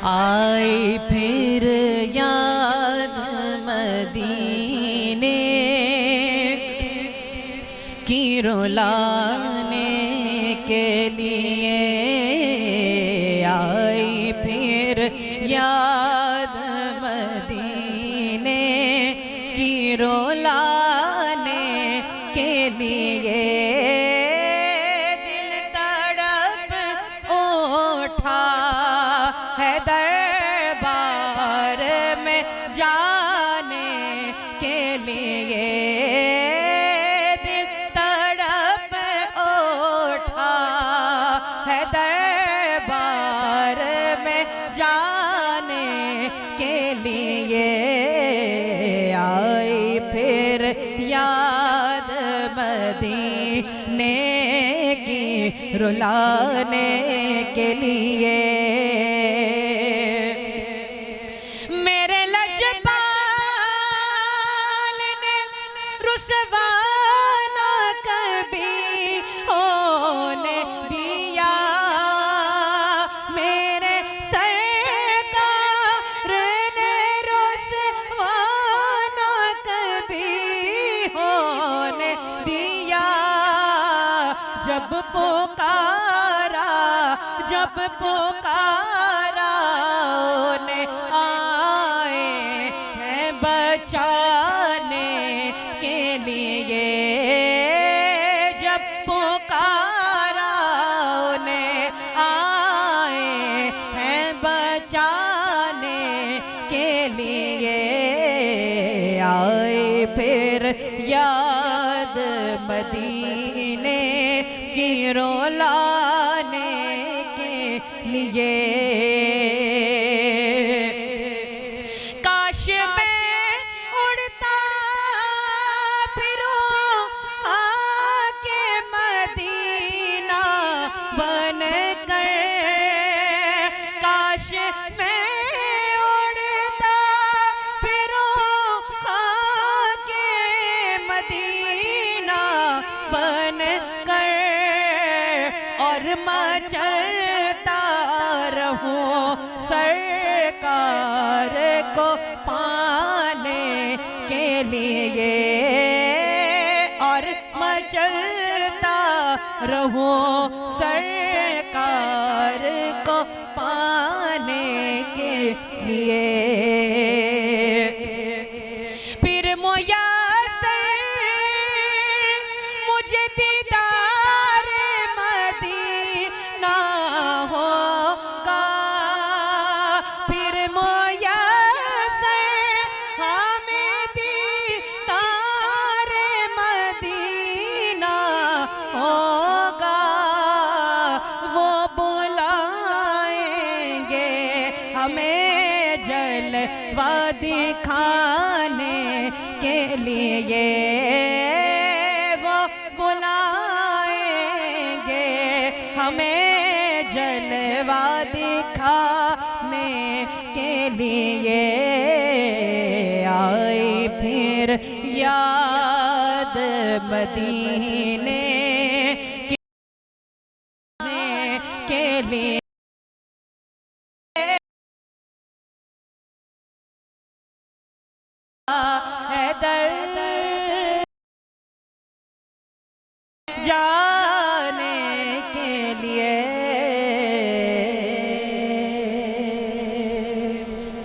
آئی پھر یاد مدینے کی رلانے کے لیے، آئی پھر یاد مدینے کی رلانے کے لیے، دل تڑپ اٹھا ہے دربار میں جانے کے لیے، دل تڑپ اٹھا ہے دربار میں جانے کے لیے، آئی پھر یاد مدینے کی رلانے کے لیے، میرے لجپال نے رسوا نہ کبھی ہونے دیا، میرے سرکار نے رسوا نہ کبھی ہونے دیا، جب پکارا انہیں آئے ہیں بچانے کے لیے، جب پکارا انہیں آئے ہیں بچانے کے لیے، آئے پھر یاد مدینے کی رلانے کے لیے، کاش میں اڑتا پھروں خاک مدینہ بن کر، کاش میں اڑتا پھروں خاک مدینہ بن کر، اور مچلتا رہوں سرکار کو پانے کے لیے، اور مچلتا رہوں سرکار کو پانے کے لیے، پھر میسر مجھے دیدار مدینہ ہوگا، پھر میسر ہمیں دیدار مدینہ ہوگا، وہ بلائیں گے ہمیں جلوہ دکھانے کے لیے، وہ بلائیں گے ہمیں جلوہ دکھانے کے لیے، آئی پھر یاد مدینے کے لیے، حیدر جا